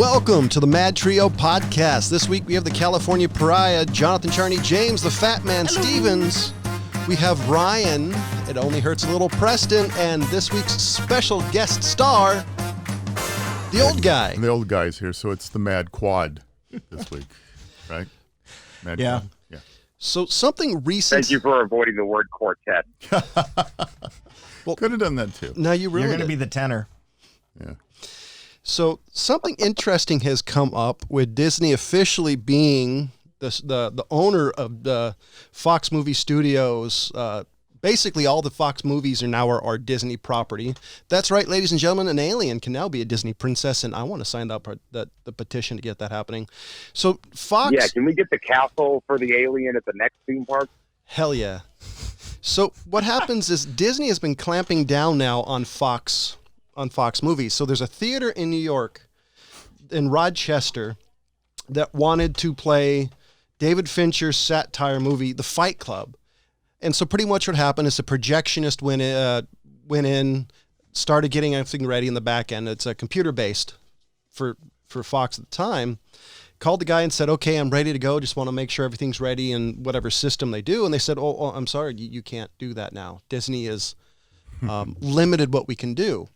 Welcome to the MadTrio podcast. This week we have the California Pariah, Jonathan Charney, James, the Fat Man Stevens. We have Ryan, It Only Hurts a Little, Preston, and this week's special guest star, the old guy. The old guy's here, so it's the Mad Quad this week, right? Mad Yeah. Quad? Yeah. So something recent. Thank you for avoiding the word quartet. Well, could have done that too. Now you really You're going to be the tenor. Yeah. So something interesting has come up with Disney officially being the owner of the Fox movie studios. Basically, all the Fox movies are now our Disney property. That's right, ladies and gentlemen. An alien can now be a Disney princess, and I want to sign up the petition to get that happening. So Fox. Yeah, can we get the castle for the alien at the next theme park? Hell yeah. So what happens is Disney has been clamping down now on Fox movies. So there's a theater in New York, in Rochester, that wanted to play David Fincher's satire movie, The Fight Club. And so pretty much what happened is the projectionist went in, started getting everything ready in the back end. It's a computer-based for Fox at the time. Called the guy and said, okay, I'm ready to go. Just want to make sure everything's ready in whatever system they do. And they said, oh I'm sorry, you can't do that now. Disney is limited what we can do.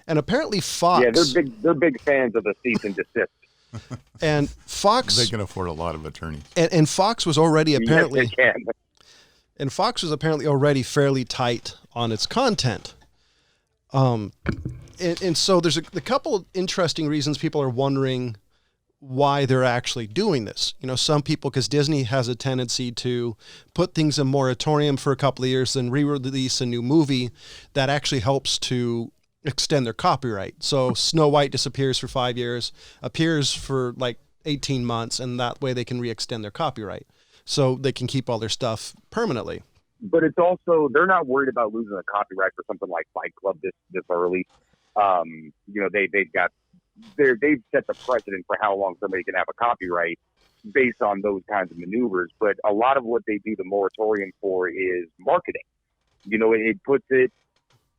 And apparently Fox... Yeah, they're big fans of the cease and desist. And Fox... They can afford a lot of attorneys. And Fox was already apparently... Yes, they can. And Fox was apparently already fairly tight on its content. And so there's a couple of interesting reasons people are wondering why they're actually doing this. You know, some people, because Disney has a tendency to put things in moratorium for a couple of years, then re-release a new movie that actually helps to extend their copyright. So Snow White disappears for 5 years, appears for like 18 months, and that way they can re-extend their copyright. So they can keep all their stuff permanently. But it's also, they're not worried about losing the copyright for something like Fight Club this early. You know, they've set the precedent for how long somebody can have a copyright based on those kinds of maneuvers. But a lot of what they do the moratorium for is marketing. You know, it puts it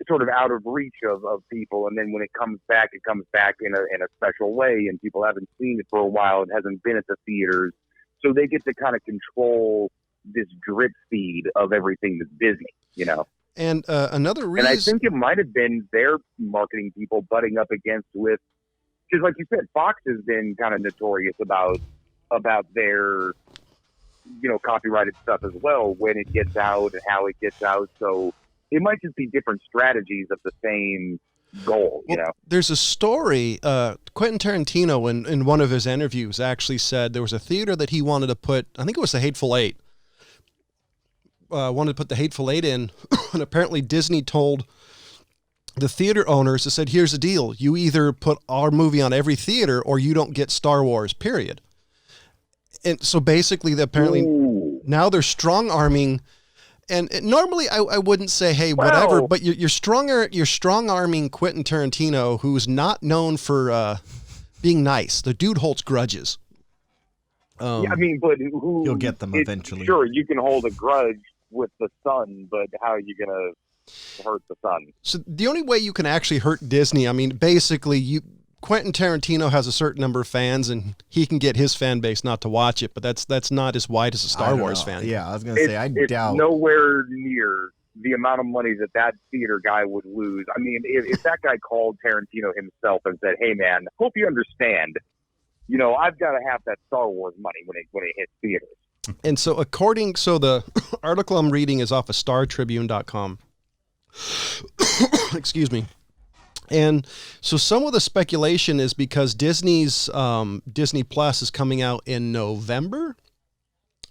sort of out of reach of people, and then when it comes back in a special way, and people haven't seen it for a while. It hasn't been at the theaters, so they get to kind of control this drip feed of everything that's Disney, you know. And another reason, and I think it might have been their marketing people butting up against with, because like you said, Fox has been kind of notorious about their, you know, copyrighted stuff as well, when it gets out and how it gets out. So it might just be different strategies of the same goal, you know? There's a story, Quentin Tarantino in one of his interviews actually said there was a theater that he wanted to put, I think it was the Hateful Eight, wanted to put the Hateful Eight in, and apparently Disney told the theater owners, they said, here's the deal, you either put our movie on every theater or you don't get Star Wars, period. And so basically, now they're strong-arming. And normally I wouldn't say, hey, whatever, but you're strong-arming Quentin Tarantino, who's not known for being nice. The dude holds grudges. Yeah, I mean, but You'll get them eventually. Sure, you can hold a grudge with the sun, but how are you going to hurt the sun? So the only way you can actually hurt Disney, I mean, basically, Quentin Tarantino has a certain number of fans, and he can get his fan base not to watch it, but that's not as wide as a Star Wars fan. Yeah, I was going to say, I doubt. It's nowhere near the amount of money that theater guy would lose. I mean, if that guy called Tarantino himself and said, hey, man, hope you understand, you know, I've got to have that Star Wars money when it hits theaters. And so the article I'm reading is off of StarTribune.com. Excuse me. And so some of the speculation is because Disney's Disney Plus is coming out in November,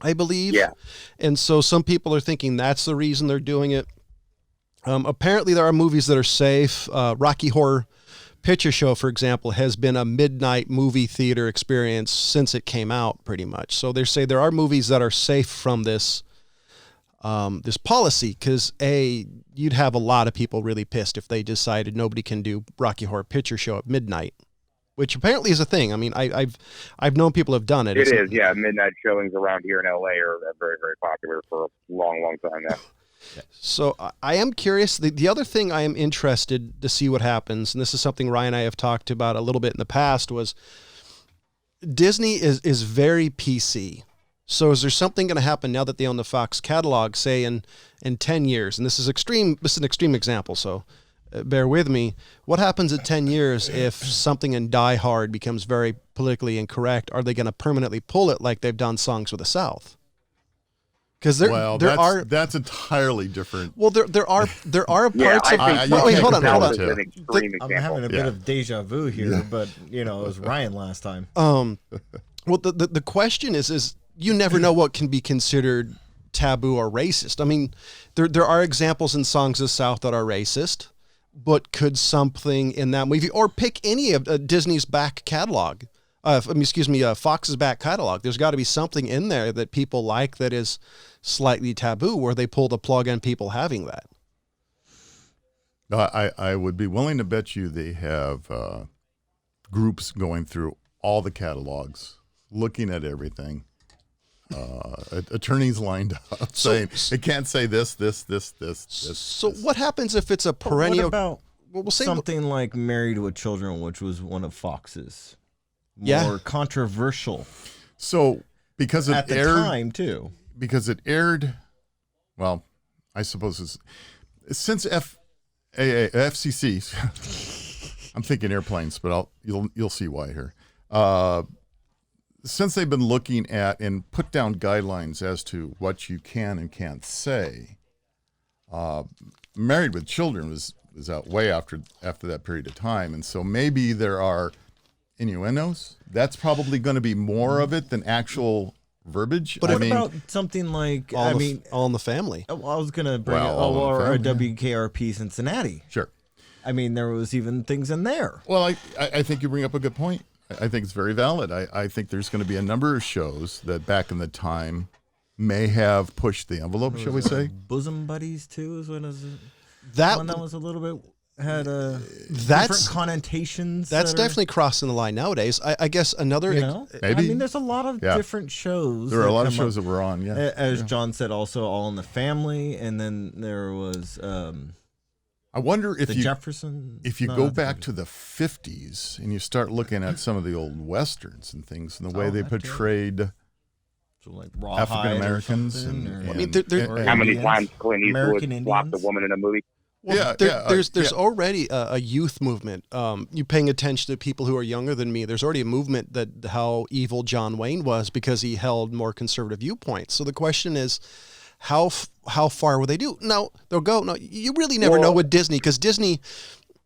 I believe. Yeah. And so some people are thinking that's the reason they're doing it. Apparently there are movies that are safe. Rocky Horror Picture Show, for example, has been a midnight movie theater experience since it came out, pretty much. So they say there are movies that are safe from this policy, because you'd have a lot of people really pissed if they decided nobody can do Rocky Horror Picture Show at midnight, which apparently is a thing. I mean, I've known people have done it. It is, yeah. Midnight showings around here in LA are very, very popular for a long, long time now. So I am curious. The other thing I am interested to see what happens, and this is something Ryan and I have talked about a little bit in the past, was Disney is very PC. So is there something going to happen now that they own the Fox catalog, say in 10 years? And this is an extreme example, so bear with me. What happens in 10 years if something in Die Hard becomes very politically incorrect? Are they going to permanently pull it like they've done Songs of the South? Because that's entirely different. Well, there are parts of. Wait, hold on. I'm having a bit of deja vu here, but it was Ryan last time. Well, the question is you never know what can be considered taboo or racist. I mean, there are examples in Songs of the South that are racist, but could something in that movie, or pick any of Disney's back catalog, Fox's back catalog, there's got to be something in there that people like that is slightly taboo, where they pull the plug on people having that. I would be willing to bet you they have groups going through all the catalogs, looking at everything. Attorneys lined up saying it can't say this. So what happens if it's a perennial? What about something like Married with Children, which was one of Fox's more controversial. So because it at the time too, because it aired. Well, I suppose it's since FCC. I'm thinking airplanes, but you'll see why here. Since they've been looking at and put down guidelines as to what you can and can't say, Married with Children was out way after that period of time, and so maybe there are innuendos. That's probably going to be more of it than actual verbiage. But what about something like All in the Family? I was going to bring or a WKRP Cincinnati. Sure. I mean, there was even things in there. Well, I think you bring up a good point. I think it's very valid. I think there's going to be a number of shows that back in the time may have pushed the envelope, shall we say? Bosom Buddies, too, is one of that one that was a little bit had different connotations. That's definitely crossing the line nowadays. I guess another maybe. I mean, there's a lot of different shows. There are a lot of shows that were on. Yeah, as John said, also All in the Family, and then there was. I wonder if Jefferson. Go back to the 50s and you start looking at some of the old westerns and things and the way they portrayed like African Americans. How many times Clint Eastwood flopped a woman in a movie? Well, there's already a youth movement. You paying attention to people who are younger than me. There's already a movement that how evil John Wayne was because he held more conservative viewpoints. So the question is, how far will they do? Now they'll go. No, you really never know with Disney, because Disney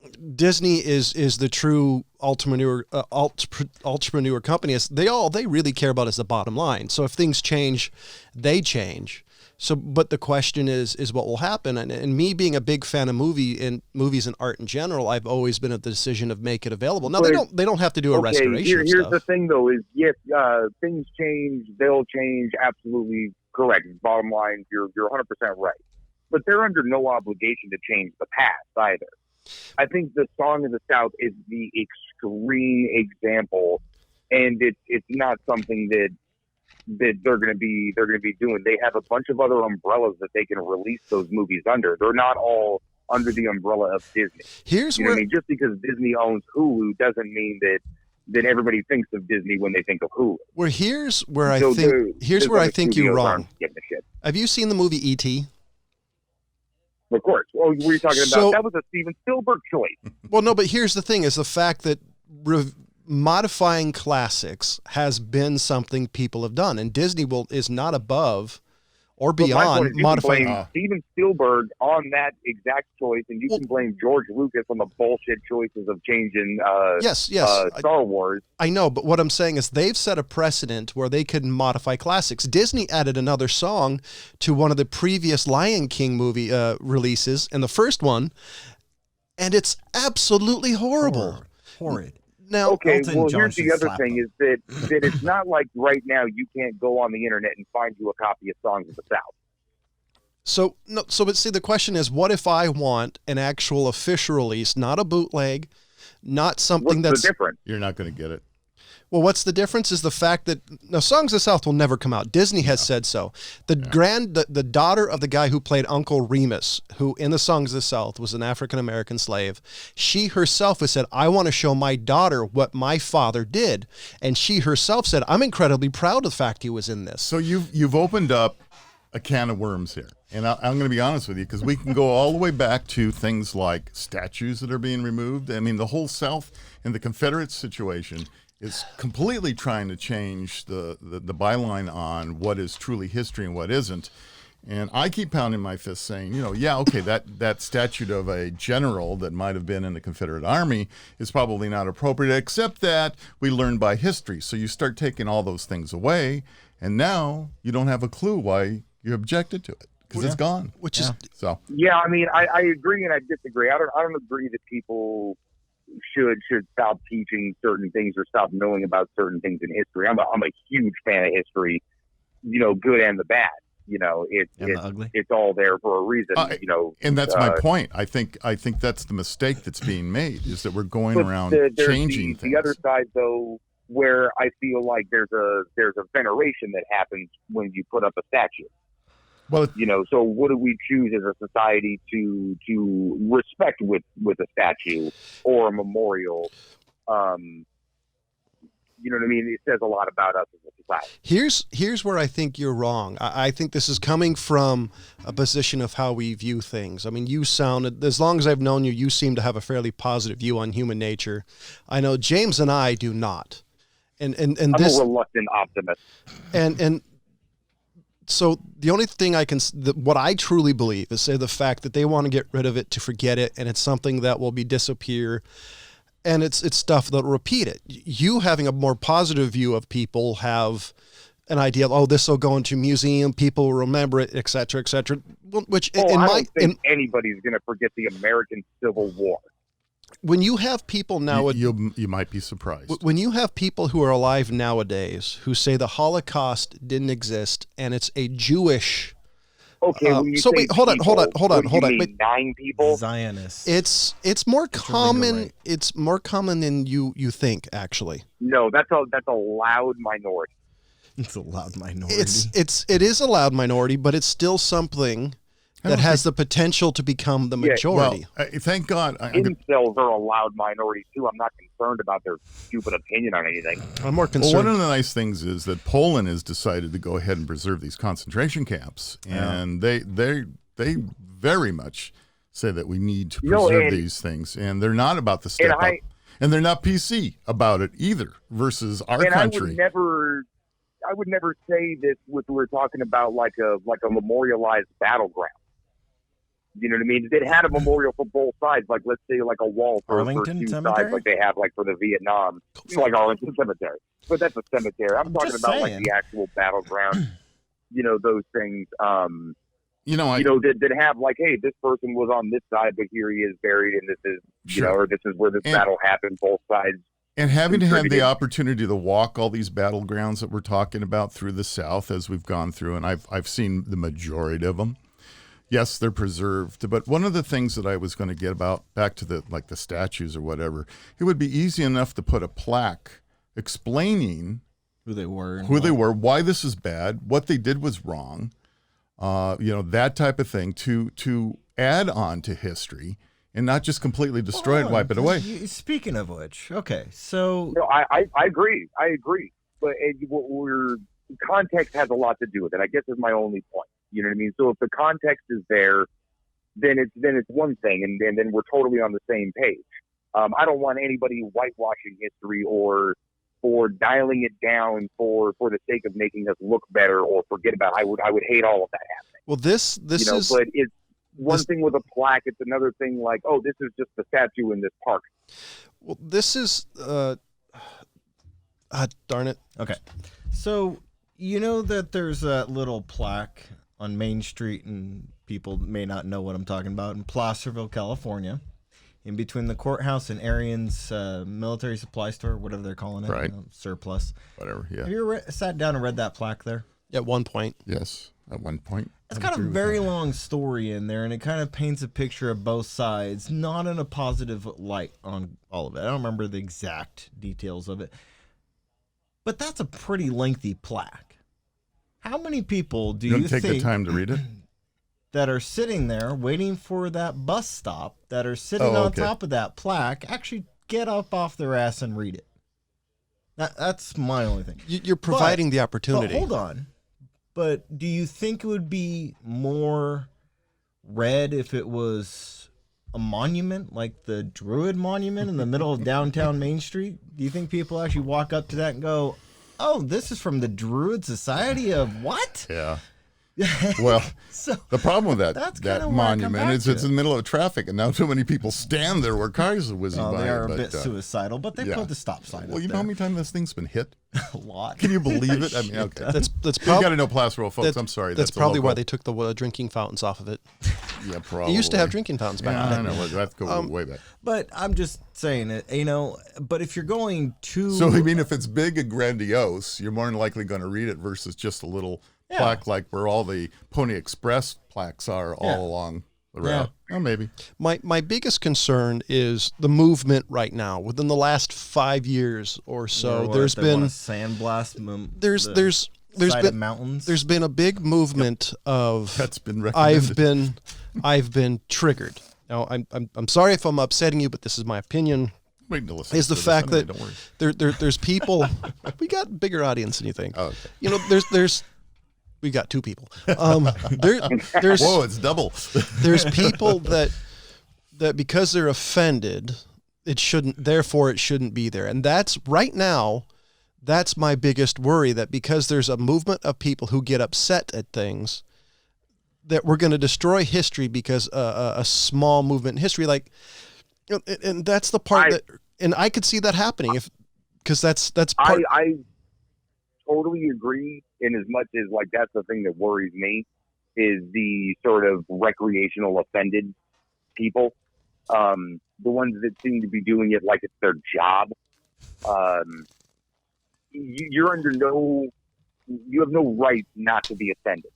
is the true entrepreneur company. They really care about is the bottom line. So if things change, they change. So, but the question is what will happen? And me being a big fan of movies and art in general, I've always been of the decision of make it available. Now they don't have to do a restoration. Here's the thing though: is yes, things change, they'll change. Absolutely correct. Bottom line, you're 100% right. But they're under no obligation to change the past either. I think the Song of the South is the extreme example, and it's not something that they're going to be doing. They have a bunch of other umbrellas that they can release those movies under. They're not all under the umbrella of Disney. What I mean? Just because Disney owns Hulu doesn't mean that everybody thinks of Disney when they think of Hulu. Well, here's where I think you're wrong. Have you seen the movie E.T.? Of course. Well, what are you talking about? That was a Steven Spielberg choice. Well, no, but here's the thing: is the fact that modifying classics has been something people have done, and Disney is not above or beyond modifying. You can blame Steven Spielberg on that exact choice, and you can blame George Lucas on the bullshit choices of changing Star Wars. I know, but what I'm saying is they've set a precedent where they could modify classics. Disney added another song to one of the previous Lion King movie releases, and the first one, and it's absolutely horrible. Horrid. Now, okay, well, here's the other thing is that it's not like right now you can't go on the internet and find you a copy of Songs of the South. But see, the question is, what if I want an actual official release, not a bootleg, not something What's the difference? You're not going to get it. Well, what's the difference is the fact that now Songs of the South will never come out. Disney has said so. The daughter of the guy who played Uncle Remus, who in the Songs of the South was an African-American slave, she herself has said, I want to show my daughter what my father did. And she herself said, I'm incredibly proud of the fact he was in this. So you've opened up a can of worms here. And I'm going to be honest with you, because we can go all the way back to things like statues that are being removed. I mean, the whole South and the Confederate situation is completely trying to change the byline on what is truly history and what isn't. And I keep pounding my fist saying, that statute of a general that might have been in the Confederate Army is probably not appropriate, except that we learn by history. So you start taking all those things away, and now you don't have a clue why you objected to it, because it's gone. Which is so. Yeah, I mean, I agree and I disagree. I don't agree that people should stop teaching certain things or stop knowing about certain things in history. I'm a huge fan of history, good and the bad. It's all there for a reason. And that's my point. I think that's the mistake that's being made, is that we're going around changing things. The other side, though, where I feel like there's a veneration that happens when you put up a statue. Well, so what do we choose as a society to respect with a statue or a memorial? You know what I mean? It says a lot about us as a society. Here's where I think you're wrong. I think this is coming from a position of how we view things. I mean, you sounded, as long as I've known you, you seem to have a fairly positive view on human nature. I know James and I do not. And I'm this, a reluctant optimist. And so the only thing what I truly believe is the fact that they want to get rid of it, to forget it, and it's something that will disappear, and it's stuff that'll repeat it. You having a more positive view of people have an idea of, this will go into a museum, people will remember it, et cetera, et cetera. Which I don't think anybody's going to forget the American Civil War. When you have people now, you might be surprised. When you have people who are alive nowadays who say the Holocaust didn't exist and it's a Jewish. Okay. Hold on. Wait, 9 people. Zionists. It's more common. Right. It's more common than you think, actually. No, that's a loud minority. It's a loud minority. It is a loud minority, but it's still something that has the potential to become the majority. Well, thank God. Incels are a loud minority, too. I'm not concerned about their stupid opinion on anything. I'm more concerned. Well, one of the nice things is that Poland has decided to go ahead and preserve these concentration camps. Yeah. And they very much say that we need to preserve these things. And they're not about the step up. And they're not PC about it either, versus our country. I would never say this we're talking about like a memorialized battleground. You know what I mean? It had a memorial for both sides, like let's say like a wall for two sides, like they have like for the Vietnam, like Arlington Cemetery. But that's a cemetery. I'm talking about like the actual battleground. Those things. That have like, hey, this person was on this side, but here he is buried, and this is or this is where this battle happened. Both sides. And having to have the opportunity to walk all these battlegrounds that we're talking about through the South as we've gone through, and I've seen the majority of them. Yes, they're preserved, but one of the things that I was going to get back to the statues or whatever, it would be easy enough to put a plaque explaining who they were, why this is bad, what they did was wrong, that type of thing to add on to history. And not just completely destroy it, wipe it away. Speaking of which, okay, so I agree, but context has a lot to do with it. I guess is my only point. You know what I mean? So if the context is there, then it's one thing, and then we're totally on the same page. I don't want anybody whitewashing history or dialing it down for the sake of making us look better or forget about. I would hate all of that happening. Well, this is. But it's one thing with a plaque. It's another thing like, oh, this is just the statue in this park. Well, this is. Darn it. Okay, so you know that there's a little plaque on Main Street, and people may not know what I'm talking about, in Placerville, California, in between the courthouse and Arian's military supply store, whatever they're calling it, right? Surplus, whatever. Yeah. Have you sat down and read that plaque there? At one point, yes. At one point, it's got a very long story in there, and it kind of paints a picture of both sides, not in a positive light on all of it. I don't remember the exact details of it. But that's a pretty lengthy plaque. How many people do You're you going to take the think time to read it? that are sitting there waiting for that bus stop, that are sitting on top of that plaque, actually get up off their ass and read it? That's my only thing. You're providing the opportunity. But hold on. But do you think it would be more read if it was a monument, like the Druid Monument in the middle of downtown Main Street? Do you think people actually walk up to that and go, oh, this is from the Druid Society of what? Yeah. Well, So the problem with that that's kinda where I come monument back is to it's it. in the middle of traffic, and now too many people stand there where cars are whizzing by. they are it, a but, bit suicidal, but they yeah. put the stop sign Well, up you know how there. many times this thing's been hit? A lot. Can you believe it? I mean, okay. That's You probably got to know Placerville, folks. I'm sorry. That's a probably why local- they took the drinking fountains off of it. Yeah, probably. It used to have drinking fountains back Yeah, in I the day. know. That's go way back. But I'm just saying it, but if you're going to... So, I mean, if it's big and grandiose, you're more than likely going to read it versus just a little plaque like where all the Pony Express plaques are all along the route. Oh, maybe. My biggest concern is the movement right now. Within the last 5 years or so, there's been sandblast. there's side been of mountains. there's been a big movement of That's been recommended. I've been triggered. Now I'm sorry if I'm upsetting you, but this is my opinion. Wait to listen. Is the to this fact anyway, that don't worry. there's people. We got a bigger audience than you think. Oh, okay. There's we got 2 people. There's Whoa, it's double. there's people that because they're offended, it shouldn't be there. And that's right now, that's my biggest worry, that because there's a movement of people who get upset at things, that we're going to destroy history because a small movement in history, like, and that's the part and I could see that happening because that's part. I totally agree, in as much as, like, that's the thing that worries me, is the sort of recreational offended people, the ones that seem to be doing it like it's their job. You're under you have no right not to be offended.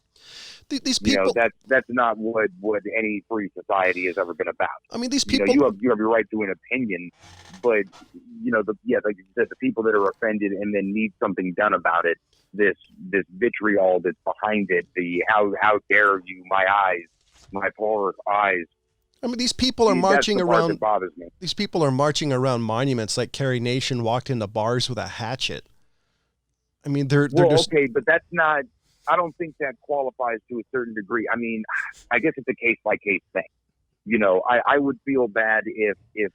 These people, that's not what any free society has ever been about. I mean, these people. You have your right to an opinion, but like you said, the people that are offended and then need something done about it, this vitriol that's behind it, the how dare you, my poor eyes. I mean, these people are marching that's the part around. that bothers me. These people are marching around monuments like Carrie Nation walked into bars with a hatchet. I mean, they're just okay, but that's not. I don't think that qualifies to a certain degree. I mean, I guess it's a case by case thing. I would feel bad if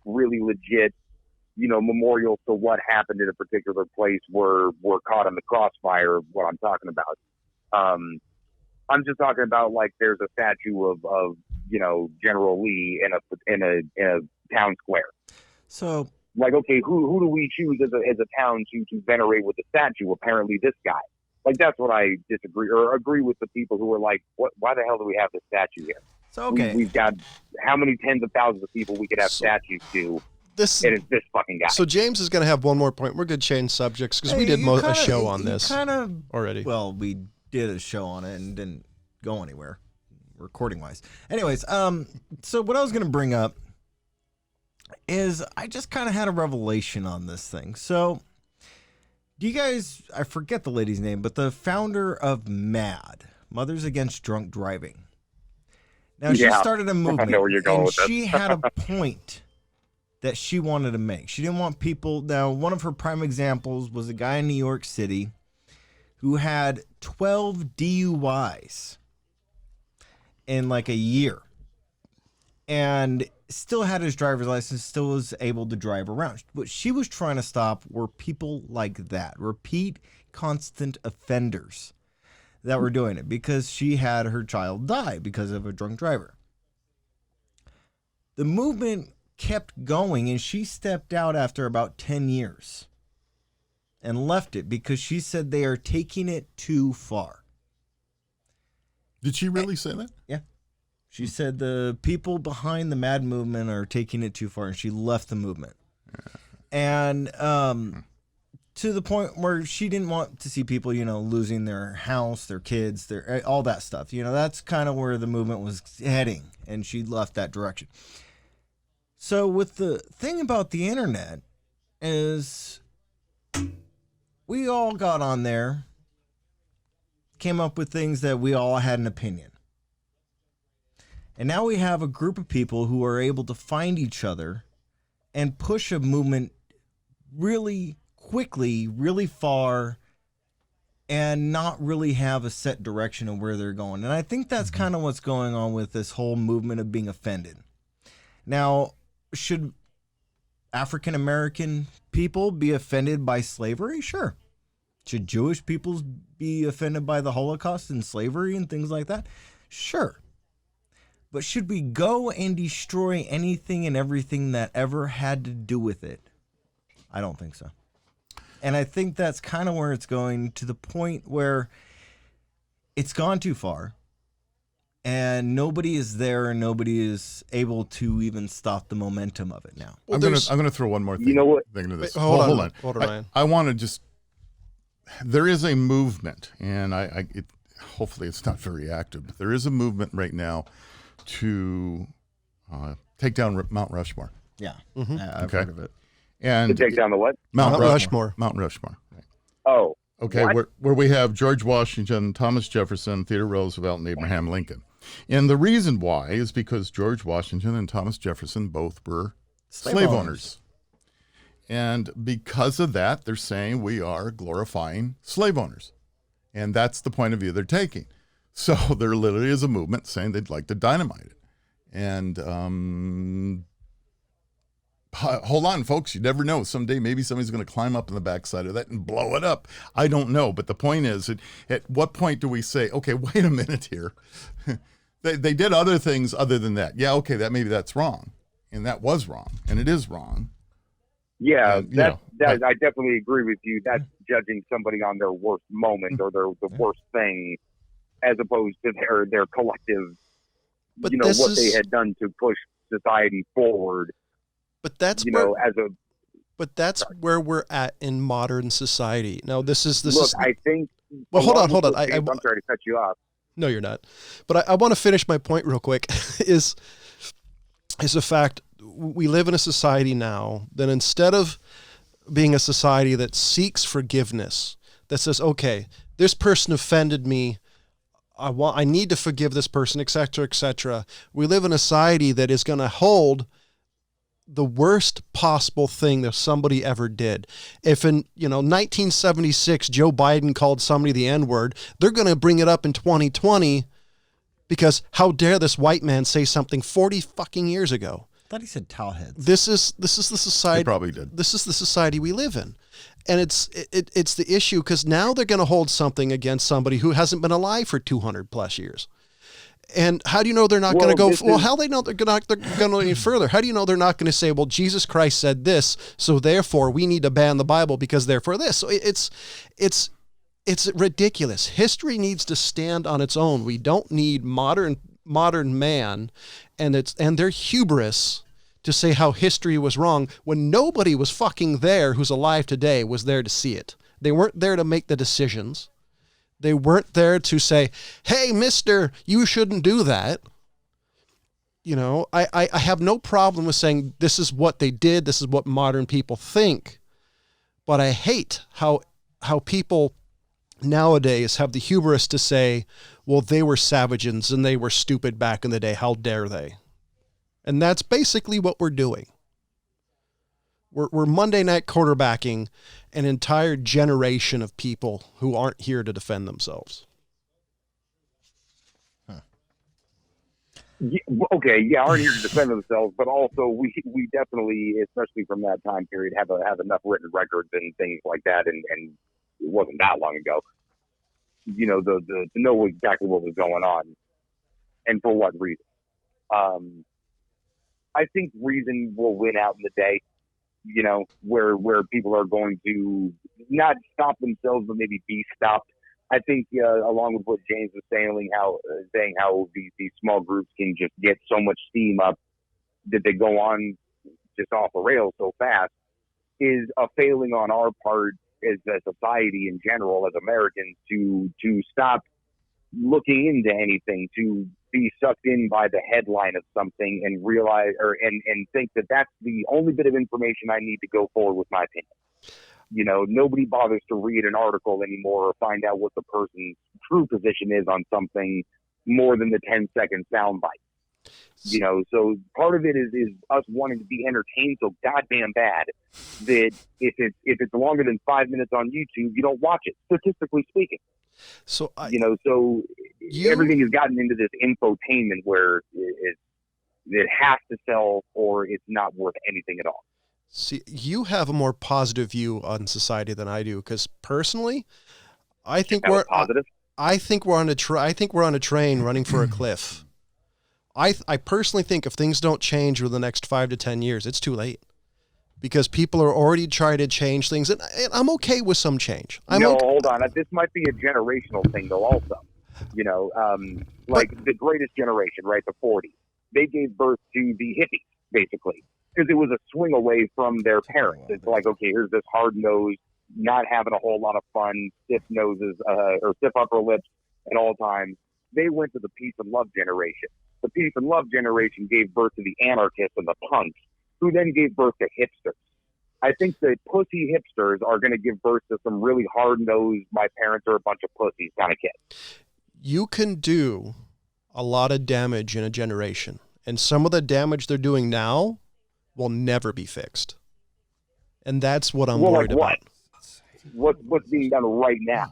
really legit, memorials to what happened in a particular place were caught in the crossfire of what I'm talking about. I'm just talking about, like, there's a statue of General Lee in a town square. So, like, okay, who do we choose as a town to venerate with the statue? Apparently this guy. Like, that's what I disagree or agree with the people who are like, why the hell do we have this statue here? So okay. We've got how many tens of thousands of people we could have statues to, and it's this fucking guy. So James is going to have one more point. We're going to change subjects because we did a show on this already. Well, we did a show on it and didn't go anywhere, recording-wise. Anyways, so what I was going to bring up is I just kind of had a revelation on this thing. So, do you guys, I forget the lady's name, but the founder of MAD, Mothers Against Drunk Driving. Now, she started a movement, I know where you're going and with this. she had a point that she wanted to make. She didn't want people, now, one of her prime examples was a guy in New York City who had 12 DUIs in like a year and still had his driver's license, still was able to drive around. What she was trying to stop were people like that, repeat constant offenders that were doing it, because she had her child die because of a drunk driver. The movement kept going, and she stepped out after about 10 years and left it because she said they are taking it too far. Did she really say that? Yeah. She said the people behind the MAD movement are taking it too far, and she left the movement. And to the point where she didn't want to see people, losing their house, their kids, all that stuff. That's kind of where the movement was heading, and she left that direction. So with the thing about the internet is we all got on there, came up with things that we all had an opinion. And now we have a group of people who are able to find each other and push a movement really quickly, really far, and not really have a set direction of where they're going. And I think that's kind of what's going on with this whole movement of being offended. Now, should African American people be offended by slavery? Sure. Should Jewish people be offended by the Holocaust and slavery and things like that? Sure. But should we go and destroy anything and everything that ever had to do with it? I don't think so. And I think that's kind of where it's going, to the point where it's gone too far and nobody is there and nobody is able to even stop the momentum of it now. Well, I'm gonna throw one more thing. You know what? Thing to this. Wait, hold on. Hold on. Ryan. I want to just. There is a movement, and hopefully it's not very active, but there is a movement right now to take down Mount Rushmore. Yeah, Okay. I've heard of it. And To take down the what? Mount Rushmore. Mount Rushmore. Right. Oh. Okay, What? where we have George Washington, Thomas Jefferson, Theodore Roosevelt, and Abraham Lincoln. And the reason why is because George Washington and Thomas Jefferson both were slave owners. And because of that, they're saying we are glorifying slave owners. And that's the point of view they're taking. So there literally is a movement saying they'd like to dynamite it. And hold on, folks. You never know. Someday maybe somebody's going to climb up in the backside of that and blow it up. I don't know. But the point is, at what point do we say, okay, wait a minute here. They did other things other than that. Yeah, okay, maybe that's wrong. And that was wrong. And it is wrong. Yeah, And, you know, I definitely agree with you. That's judging somebody on their worst moment or the worst thing, as opposed to their collective, But what they had done to push society forward. But that's where we're at in modern society. Now, I think. Well, hold on. I'm sorry to cut you off. No, you're not. But I want to finish my point real quick. is the fact we live in a society now that instead of being a society that seeks forgiveness, that says, okay, this person offended me, I need to forgive this person, etc., etc. We live in a society that is going to hold the worst possible thing that somebody ever did. If in 1976 Joe Biden called somebody the N-word, they're going to bring it up in 2020 because how dare this white man say something 40 fucking years ago? I thought he said towelheads. This is the society. He probably did. This is the society we live in, and it's the issue because now they're going to hold something against somebody who hasn't been alive for 200 plus years. And how do you know they're not going to go? Well, how do they know they're going to any further? How do you know they're not going to say, "Well, Jesus Christ said this, so therefore we need to ban the Bible because therefore this"? So it's ridiculous. History needs to stand on its own. We don't need modern man and their hubris to say how history was wrong when nobody was fucking there who's alive today was there to see it. They weren't there to make the decisions. They weren't there to say, hey, mister, you shouldn't do that. I have no problem with saying this is what they did. This is what modern people think. But I hate how people nowadays have the hubris to say, well, they were savages and they were stupid back in the day. How dare they? And that's basically what we're doing. We're Monday night quarterbacking an entire generation of people who aren't here to defend themselves. Yeah, okay, aren't here to defend themselves, but also we definitely, especially from that time period, have enough written records and things like that, and it wasn't that long ago. To know exactly what was going on and for what reason. I think reason will win out in the day. Where people are going to not stop themselves, but maybe be stopped. I think, along with what James was saying how these small groups can just get so much steam up that they go on just off the rails so fast, is a failing on our part as a society in general, as Americans, to stop looking into anything, to be sucked in by the headline of something and realize and think that that's the only bit of information I need to go forward with my opinion. Nobody bothers to read an article anymore or find out what the person's true position is on something more than the 10-second soundbite. So part of it is us wanting to be entertained so goddamn bad that if it's longer than 5 minutes on YouTube, you don't watch it, statistically speaking. So everything has gotten into this infotainment where it has to sell or it's not worth anything at all. See, you have a more positive view on society than I do, because personally, I think we're positive. I think we're on a train running for a cliff. I personally think if things don't change within the next 5 to 10 years, it's too late, because people are already trying to change things, and I'm okay with some change. Hold on. This might be a generational thing, though. Also, the greatest generation, right? The 40s. They gave birth to the hippies, basically, because it was a swing away from their parents. It's like, okay, here's this hard nose, not having a whole lot of fun, stiff noses or stiff upper lips at all times. They went to the peace and love generation. The peace and love generation gave birth to the anarchists and the punks, who then gave birth to hipsters. I think the pussy hipsters are going to give birth to some really hard-nosed, my parents are a bunch of pussies kind of kids. You can do a lot of damage in a generation, and some of the damage they're doing now will never be fixed. And that's what I'm worried about. What's being done right now?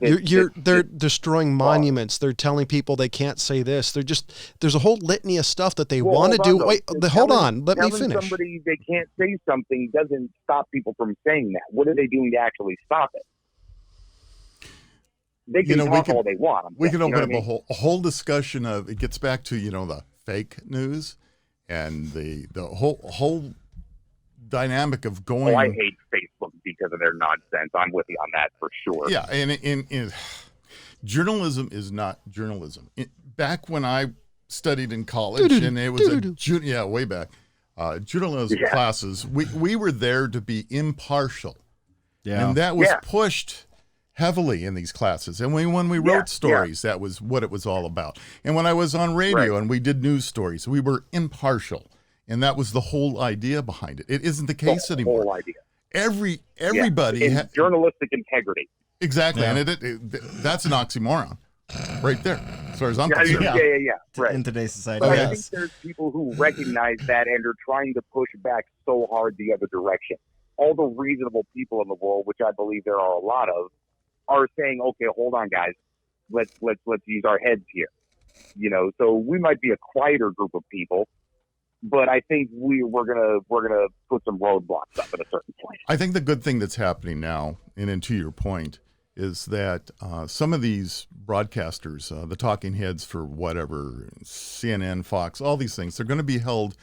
They're destroying monuments. They're telling people they can't say this. There's a whole litany of stuff that they want to do. Hold on. Let me finish. Telling somebody they can't say something doesn't stop people from saying that. What are they doing to actually stop it? They can talk all they want. We can open up a whole discussion of, it gets back to, the fake news and the whole dynamic of going. Oh, I hate Facebook because of their nonsense. I'm with you on that for sure. Yeah, and journalism is not journalism. Back when I studied in college, and it was way back, journalism classes, we were there to be impartial. Yeah. And that was pushed heavily in these classes. And when we wrote stories, that was what it was all about. And when I was on radio and we did news stories, we were impartial. And that was the whole idea behind it. It isn't the case anymore. The whole idea. Everybody journalistic integrity. Exactly. Yeah. And that's an oxymoron right there, as far as I'm concerned. Yeah. Right. In today's society. But I think there's people who recognize that and are trying to push back so hard the other direction. All the reasonable people in the world, which I believe there are a lot of, are saying, okay, hold on, guys. Let's use our heads here. So we might be a quieter group of people, but I think we're gonna put some roadblocks up at a certain point. I think the good thing that's happening now, and to your point, is that some of these broadcasters, the talking heads for whatever, CNN, Fox, all these things, they're going to be held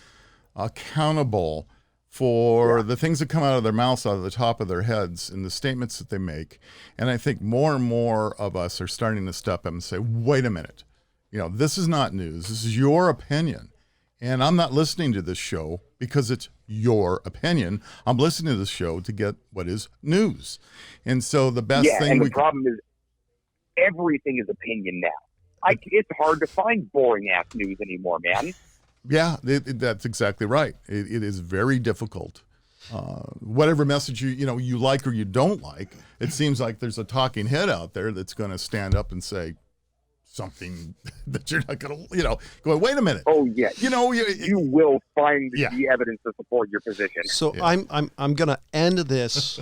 accountable for the things that come out of their mouths, out of the top of their heads, and the statements that they make. And I think more and more of us are starting to step up and say, wait a minute, this is not news. This is your opinion. And I'm not listening to this show because it's your opinion. I'm listening to this show to get what is news. And so the best thing the problem is everything is opinion now. It's hard to find boring ass news anymore, man. Yeah, that's exactly right. It is very difficult. Whatever message you like or you don't like, it seems like there's a talking head out there that's going to stand up and say something that you're not going to, go, wait a minute. Oh yeah, you will find the evidence to support your position. So I'm going to end this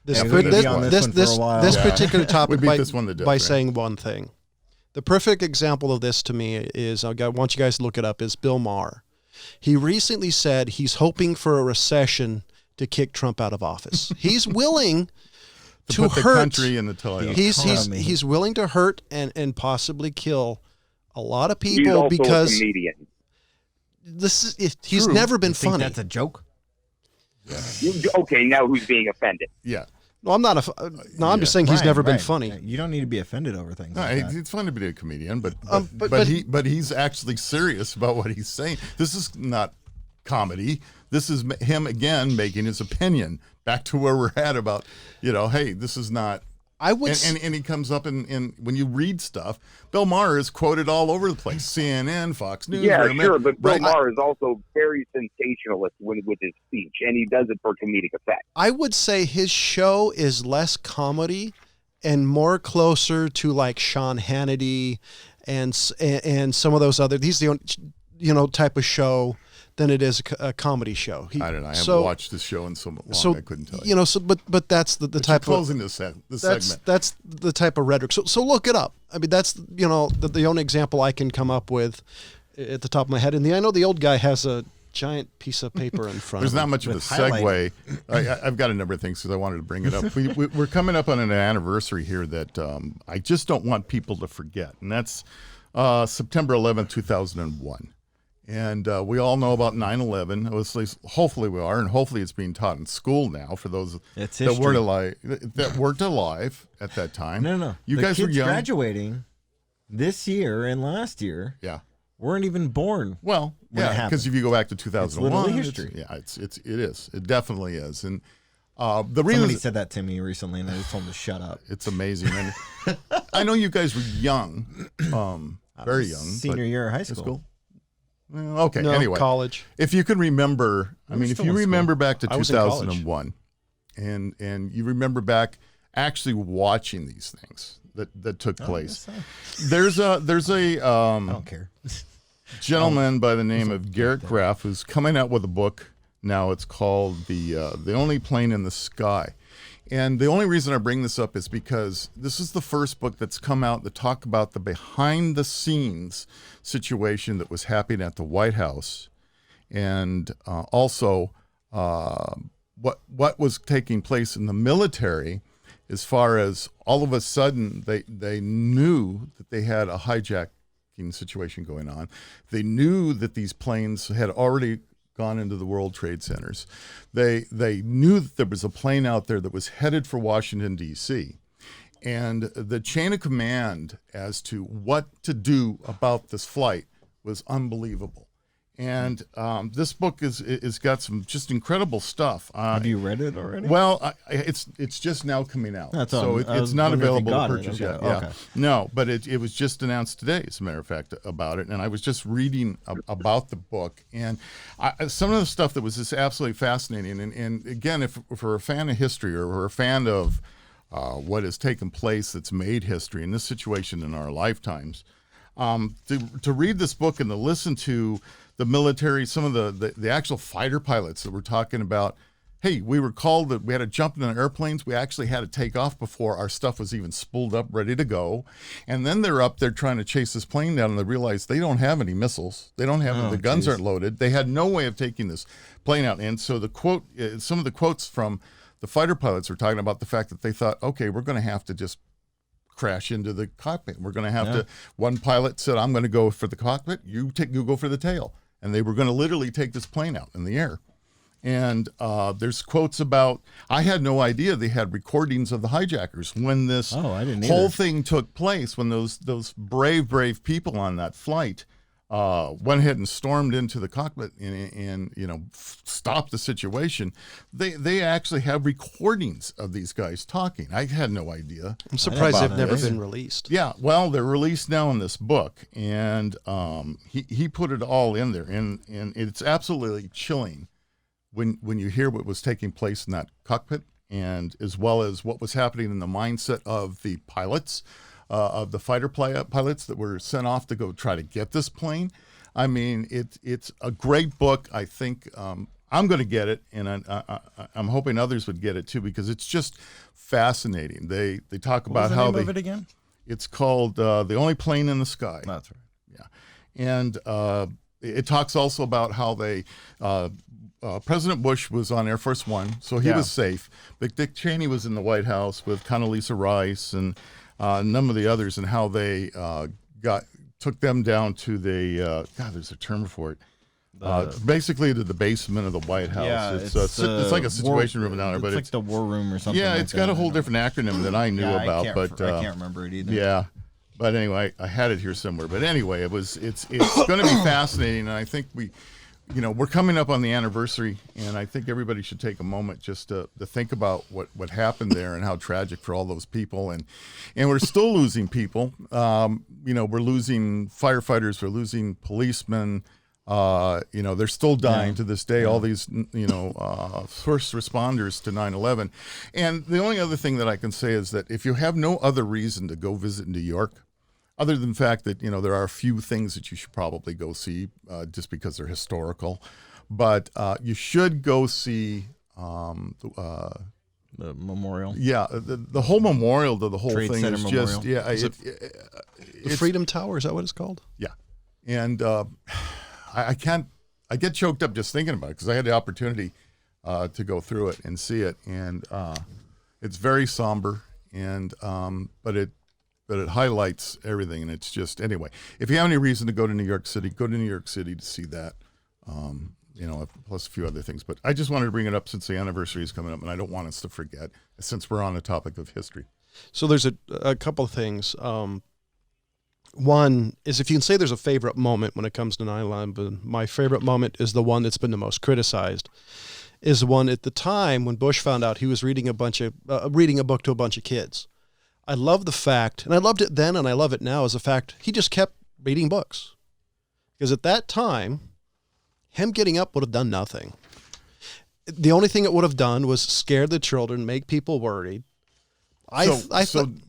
particular topic by saying one thing. The perfect example of this to me is, I want you guys to look it up, is Bill Maher. He recently said he's hoping for a recession to kick Trump out of office. He's willing to put hurt the country in the toilet. He's willing to hurt and possibly kill a lot of people he's also because a comedian. He's never been funny. That's a joke. Yeah. Okay, now who's being offended? Yeah. No, I'm not. I'm just saying he's never been funny. You don't need to be offended over things. No, like that. It's fun to be a comedian, but he's actually serious about what he's saying. This is not comedy. This is him again making his opinion. Back to where we're at about, hey, this is not I would, and he comes up in when you read stuff, Bill Maher is quoted all over the place. CNN, Fox News. Yeah, Remember, sure, but Bill right? Maher is also very sensationalist with his speech, and he does it for comedic effect. I would say his show is less comedy and more closer to like Sean Hannity and some of those other. He's the only, type of show than it is a comedy show. I don't know. I haven't watched this show in so long. I couldn't tell you. But that's the type closing of segment. That's the type of rhetoric. So look it up. I mean, that's the only example I can come up with at the top of my head. And I know the old guy has a giant piece of paper in front. There's of him. not much of a segue. I've got a number of things because I wanted to bring it up. We're coming up on an anniversary here that I just don't want people to forget, and that's September 11th, 2001. And we all know about 9/11. At least, hopefully we are, and hopefully it's being taught in school now for those that weren't alive at that time. No. You the guys kids were young. Graduating this year and last year. Yeah. Weren't even born. Well, yeah, because if you go back to 2001, it's literally history. It is. It definitely is. And the reason somebody said that to me recently, and I just told them to shut up. It's amazing. And I know you guys were young, very young. Senior year of high school. Well, okay. No, anyway, college. If you can remember, if you remember back to 2001, and you remember back actually watching these things that took place, there's a I don't care. gentleman by the name of Garrett Graff who's coming out with a book now. It's called The Only Plane in the Sky. And the only reason I bring this up is because this is the first book that's come out that talk about the behind the scenes situation that was happening at the White House, and also what was taking place in the military, as far as all of a sudden they knew that they had a hijacking situation going on. They knew that these planes had already gone into the World Trade Centers. They knew that there was a plane out there that was headed for Washington, D.C. And the chain of command as to what to do about this flight was unbelievable. And this book is got some just incredible stuff. Have you read it already? Well, it's just now coming out, That's so it's not available to purchase yet. Yeah. Okay. No, but it was just announced today, as a matter of fact, about it. And I was just reading about the book, and some of the stuff that was just absolutely fascinating. And again, if we're a fan of history, or we're a fan of what has taken place that's made history in this situation in our lifetimes, to read this book and to listen to the military, some of the actual fighter pilots that were talking about, hey, we were called that we had to jump in the airplanes. We actually had to take off before our stuff was even spooled up, ready to go. And then they're up there trying to chase this plane down, and they realize they don't have any missiles. They don't have the guns aren't loaded. They had no way of taking this plane out. And so the quote, some of the quotes from the fighter pilots were talking about the fact that they thought, okay, we're going to have to just crash into the cockpit. We're going to have to. One pilot said, I'm going to go for the cockpit. You go for the tail. And they were going to literally take this plane out in the air. And there's quotes about, I had no idea they had recordings of the hijackers when this whole thing took place, when those brave people on that flight went ahead and stormed into the cockpit and stopped the situation. They actually have recordings of these guys talking. I had no idea. I'm surprised they've never been released. Yeah, well, they're released now in this book, and he put it all in there, and it's absolutely chilling when you hear what was taking place in that cockpit, and as well as what was happening in the mindset of the pilots. Of the fighter pilots that were sent off to go try to get this plane. I mean, it's a great book. I think I'm going to get it, and I'm hoping others would get it too, because it's just fascinating. They talk about how name of it again? It's called The Only Plane in the Sky. That's right. Yeah, and it talks also about how they. President Bush was on Air Force One, so he was safe. But Dick Cheney was in the White House with Condoleezza Rice and a number of the others, and how they took them down to the there's a term for it. Basically to the basement of the White House. Yeah, it's like a situation room down there, but it's like the war room or something. Yeah, like it's got a whole different acronym that I knew about, but I can't remember it either. Yeah, but anyway, I had it here somewhere. But anyway, it's going to be fascinating, and I think we're coming up on the anniversary, and I think everybody should take a moment just to think about what happened there and how tragic for all those people. And we're still losing people. We're losing firefighters, we're losing policemen. They're still dying to this day. All these, first responders to 9/11. And the only other thing that I can say is that if you have no other reason to go visit New York, other than the fact that, there are a few things that you should probably go see just because they're historical, but you should go see The memorial. Yeah, the whole memorial to the whole Trade thing Center is Memorial. just, The Freedom Tower, is that what it's called? Yeah. And I get choked up just thinking about it because I had the opportunity to go through it and see it. And it's very somber, and but it highlights everything. And it's just, anyway, if you have any reason to go to New York City, go to New York City to see that, plus a few other things. But I just wanted to bring it up since the anniversary is coming up, and I don't want us to forget, since we're on the topic of history. So there's a couple of things. One is, if you can say there's a favorite moment when it comes to 9/11, my favorite moment is the one that's been the most criticized. Is the one at the time when Bush found out he was reading a book to a bunch of kids. I love the fact, and I loved it then and I love it now, is the fact he just kept reading books. Because at that time, him getting up would have done nothing. The only thing it would have done was scare the children, make people worried.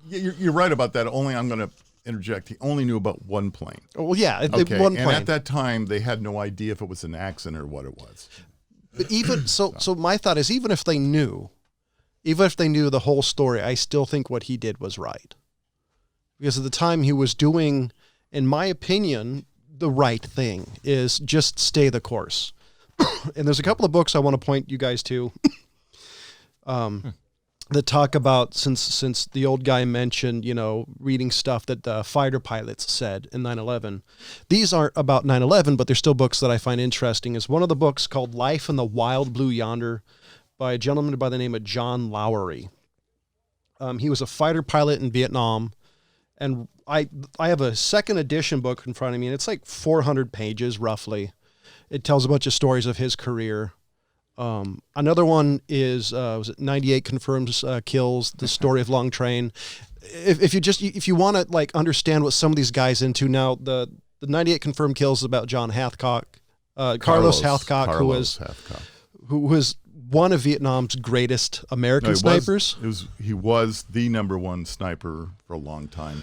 You're right about that. Only, I'm going to interject, he only knew about one plane. Well, yeah, okay. One and plane. at that time, they had no idea if it was an accident or what it was. But even so my thought is, even if they knew the whole story, I still think what he did was right. Because at the time he was doing, in my opinion, the right thing is just stay the course. And there's a couple of books I want to point you guys to. That talk about, since the old guy mentioned, reading stuff that the fighter pilots said in 9/11. These aren't about 9/11, but they're still books that I find interesting. Is one of the books called Life in the Wild Blue Yonder by a gentleman by the name of John Lowery. He was a fighter pilot in Vietnam, and I have a second edition book in front of me, and it's like 400 pages roughly. It tells a bunch of stories of his career. Another one is, was it 98 Confirmed Kills, the story of Long Train. If you want to understand what some of these guys into now, the 98 Confirmed Kills is about John Hathcock, Carlos Hathcock, who was one of Vietnam's greatest American snipers. He was the number one sniper for a long time.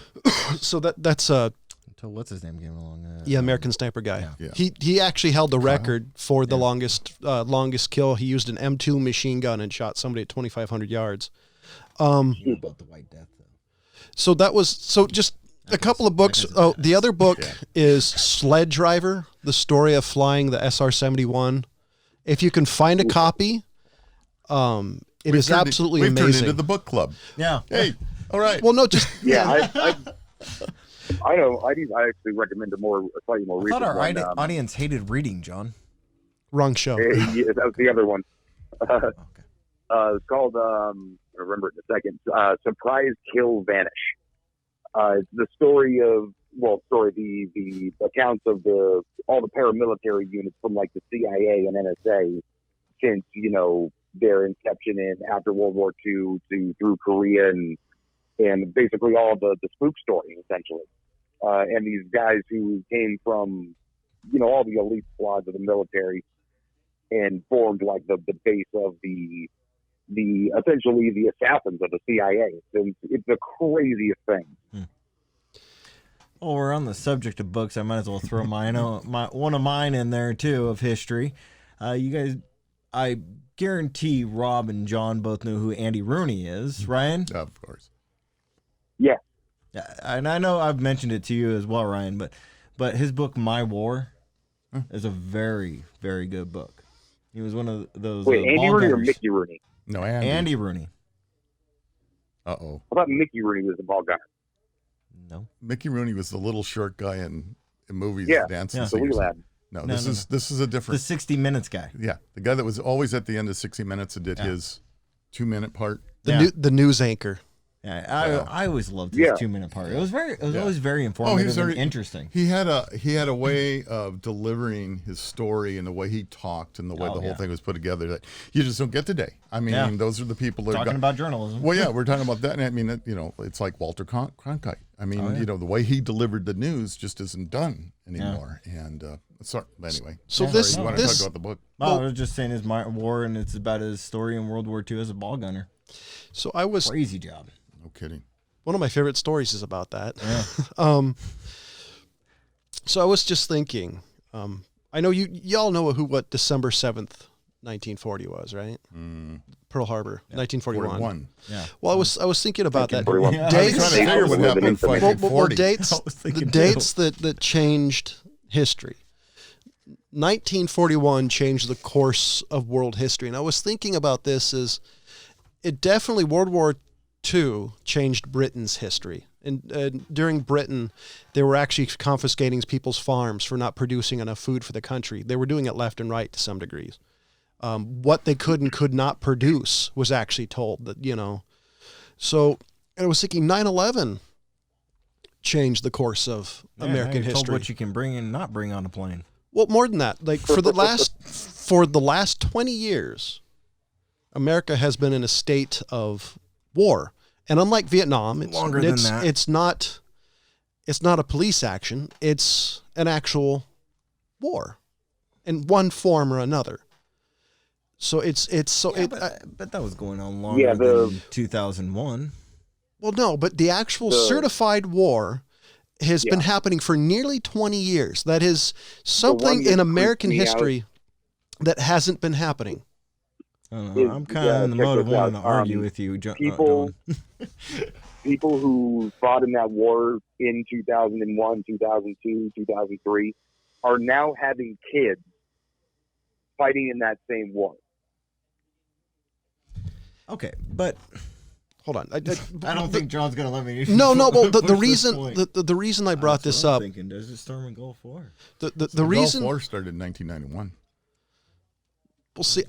So that's until what's his name came along. American Sniper guy. Yeah. He actually held the record for the longest kill. He used an M2 machine gun and shot somebody at 2,500 yards. About the White Death, though. So just a couple of books. Oh, the other book is Sled Driver, the story of flying the SR-71. If you can find a copy, it is absolutely amazing. We've turned into the book club. Yeah. Hey, all right. Well, no, just I know. I actually recommend a slightly more I recent thought our one. audience hated reading, John. wrong show. Yeah, that was the other one. Okay. It's called, I'll remember it in a second, Surprise, Kill, Vanish. It's the story of, the accounts of all the paramilitary units from the CIA and NSA since, their inception in after World War II through Korea and basically all the spook story, essentially. And these guys who came from, all the elite squads of the military and formed the base of the essentially the assassins of the CIA. It's the craziest thing. Well, we're on the subject of books. I might as well throw one of mine in there too, of history. You guys, I guarantee Rob and John both know who Andy Rooney is, Ryan? Of course. Yeah. And I know I've mentioned it to you as well, Ryan, but his book My War is a very, very good book. He was one of those. Wait, Andy Rooney or gunners. Mickey Rooney? No, Andy Rooney. Uh-oh. I thought Mickey Rooney was the ball gunner. No. Mickey Rooney was the little short guy in movies, Yeah, dancing. yeah. The wee lad. No, No, this is a The different. 60 Minutes guy. Yeah, the guy that was always at the end of 60 Minutes and did his 2-minute part. The news anchor. Yeah, I always loved his 2-minute part. It was always very informative and interesting. He had a way of delivering his story and the way he talked and the way the whole thing was put together that you just don't get today. I mean, those are the people that talking about journalism. Well, yeah, we're talking about that. And I mean, it's like Walter Cronkite. I mean, the way he delivered the news just isn't done anymore. And sorry, anyway. So you want to talk about the book? I was just saying his war, and it's about his story in World War II as a ball gunner. So I was crazy job. No kidding. One of my favorite stories is about that. Yeah. So I was just thinking. I know y'all know what December 7th, 1940 was, right? Pearl Harbor, 1941. Yeah. Well, I was thinking about that. Yeah. Dates. The dates that changed history. 1941 changed the course of world history, and I was thinking about this as it definitely World War II changed Britain's history. And during Britain, they were actually confiscating people's farms for not producing enough food for the country. They were doing it left and right to some degrees. What they could and could not produce was actually told that, So I was thinking 9/11 changed the course of American history. Told what you can bring and not bring on a plane. Well, more than that, like for the last 20 years, America has been in a state of war. And unlike Vietnam, it's not a police action. It's an actual war in one form or another. So but that was going on longer than 2001. Well, no, but the actual certified war has been happening for nearly 20 years. That is something in American history that hasn't been happening. I'm kind of in the mode of wanting to argue with you. People who fought in that war in 2001, 2002, 2003 are now having kids fighting in that same war. Okay, but hold on. I don't think John's going to let me. No. Well, the reason I brought this up. Thinking Desert Storm and Gulf War. The reason Gulf War started in 1991. Well, see,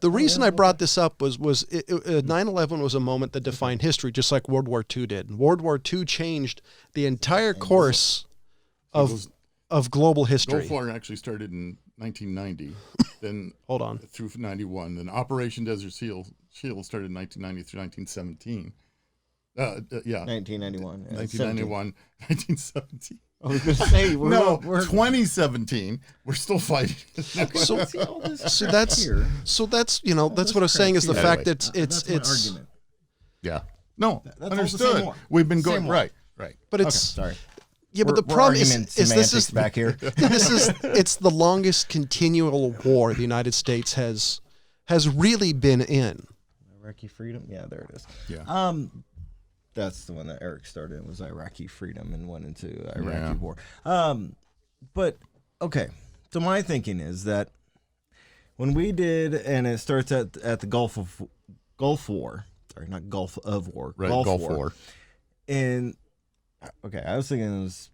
the reason I brought this up was 9/11 was a moment that defined history, just like World War II did. And World War II changed the entire course of global history. Gulf War actually started in 1990, then hold on through 91. Then Operation Desert Shield started in 1990 through 1917. 1991. 1991, 1917. I was going to say, we're 2017. We're still fighting. So that's that's what I was saying is the fact that it's argument. Yeah. No, that's understood. We've been going right. But it's sorry. Yeah, but the problem is this is back here. It's the longest continual war the United States has really been in. Iraqi freedom. Yeah, there it is. Yeah. That's the one that Eric started. It was Iraqi freedom and went into Iraqi war. But okay, so my thinking is that when we did, and it starts at the Gulf War. Sorry, not Gulf of War. Right, Gulf War. And okay, I was thinking it was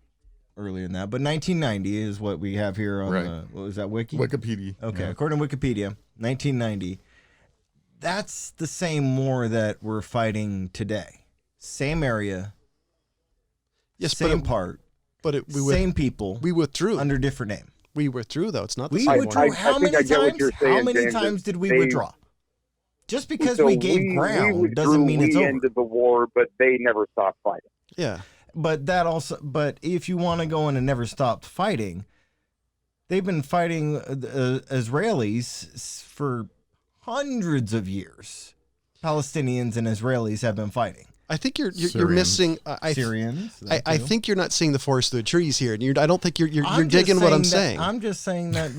earlier than that, but 1990 is what we have here on the, what was that, Wiki? Wikipedia. Okay, according to Wikipedia, 1990. That's the same war that we're fighting today. Same area, same part, same people. We withdrew under different name. We withdrew though. It's not the we same withdrew. war. How many times? How many times did we withdraw? Just because we gave ground doesn't mean it's over. We ended the war, but they never stopped fighting. Yeah, but if you want to go in and never stopped fighting, they've been fighting Israelis for hundreds of years. Palestinians and Israelis have been fighting. I think you're missing. Syrians. I think you're not seeing the forest through the trees here, and I don't think you're digging what I'm saying. I'm just saying that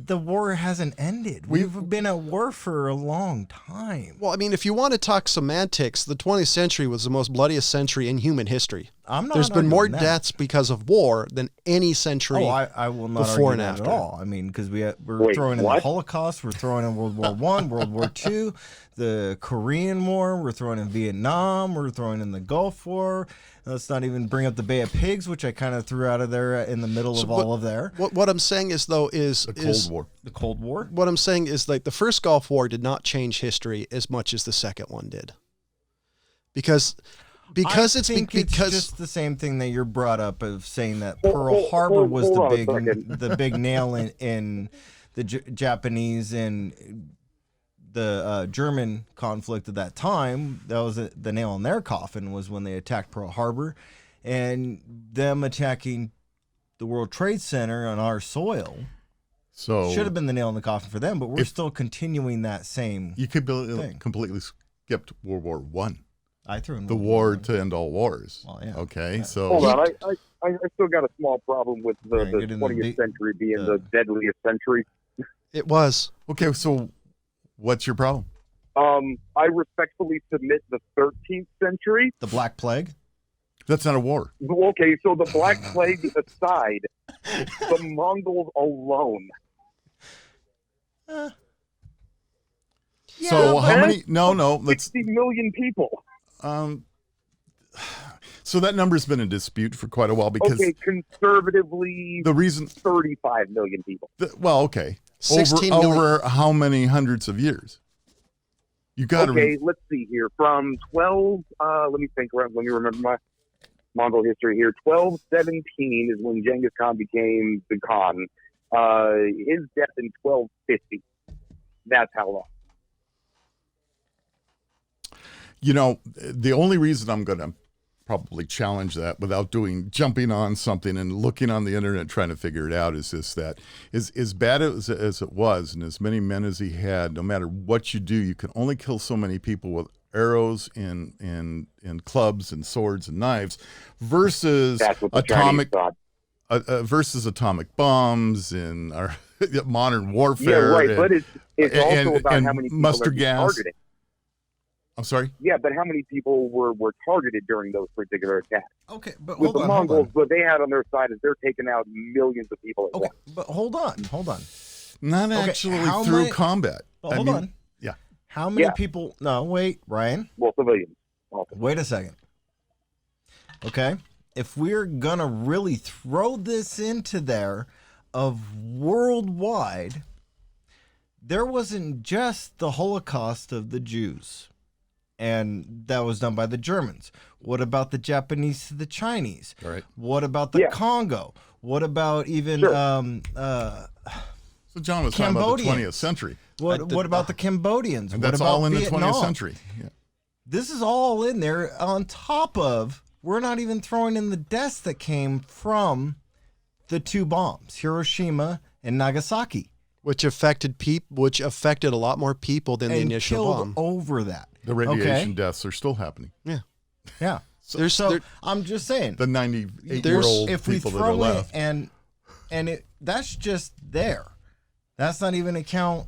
the war hasn't ended. We've been at war for a long time. Well, I mean, if you want to talk semantics, the 20th century was the most bloodiest century in human history. There's been more deaths because of war than any century. I will not before argue and that after. at all. I mean, because we're throwing in the Holocaust, we're throwing in World War I, World War II, the Korean War, we're throwing in Vietnam, we're throwing in the Gulf War. Let's not even bring up the Bay of Pigs, which I kind of threw out of there in the middle of all of there. What I'm saying is, though, is the Cold War. The Cold War? What I'm saying is, like, the first Gulf War did not change history as much as the second one did. because I it's think because it's just the same thing that you're brought up of saying that Hold- Pearl hold- Harbor hold- was hold on a the second. big nail in the Japanese and the German conflict at that time. That was the nail in their coffin, was when they attacked Pearl Harbor, and them attacking the World Trade Center on our soil. So Should have been the nail in the coffin for them, but we're still continuing that same. you could thing. completely skipped World War One, I threw in the World war War I. to end all wars. Well, yeah. Okay, Yeah. so Hold on, I still got a small problem with the Yeah, get in the 20th deep- century being the deadliest century. it was. okay, so what's your problem? I respectfully submit the 13th century. The Black Plague. That's not a war. Okay, so the Black Plague aside, the Mongols alone. So how but- many? No, let's. 60 million people. So that number's been in dispute for quite a while because Okay, conservatively, the reason. 35 million people. Well, okay, 16 million. over how many hundreds of years? You got to. Okay, let's see here. From 12, let me think. Let me remember my Mongol history here. 1217 is when Genghis Khan became the Khan. His death in 1250. That's how long. The only reason I'm going to probably challenge that without jumping on something and looking on the internet trying to figure it out is this: that is as bad as it was, and as many men as he had, no matter what you do, you can only kill so many people with arrows and clubs and swords and knives versus That's what the Chinese thought. versus atomic bombs and our modern Yeah, warfare. right. and- But it's also and- about and how many people mustard are being gas. targeted. I'm sorry. Yeah, but how many people were targeted during those particular attacks? Okay, but With hold the on. Mongols, what they had on their side is they're taking out millions of people at Okay, once. but hold on. Not Okay, actually how through many- combat. But I hold mean, on. yeah. How many Yeah. people? No, wait, Ryan. Well, civilians. Also. Wait a second. Okay, if we're gonna really throw this into there of worldwide, there wasn't just the Holocaust of the Jews, and that was done by the Germans. What about the Japanese to the Chinese? Right. What about the Yeah. Congo? What about even Sure. So John was talking about the Cambodians. 20th century, what about the Cambodians? and What that's about all in Vietnam? the 20th century. Yeah. This is all in there on top of, we're not even throwing in the deaths that came from the two bombs, Hiroshima and Nagasaki, Which affected a lot more people than the and initial killed bomb. over that. The radiation Okay? deaths are still happening. Yeah. There's So there- I'm just saying, The 98-year-old if we people that are throw in left. and that's just there. That's not even account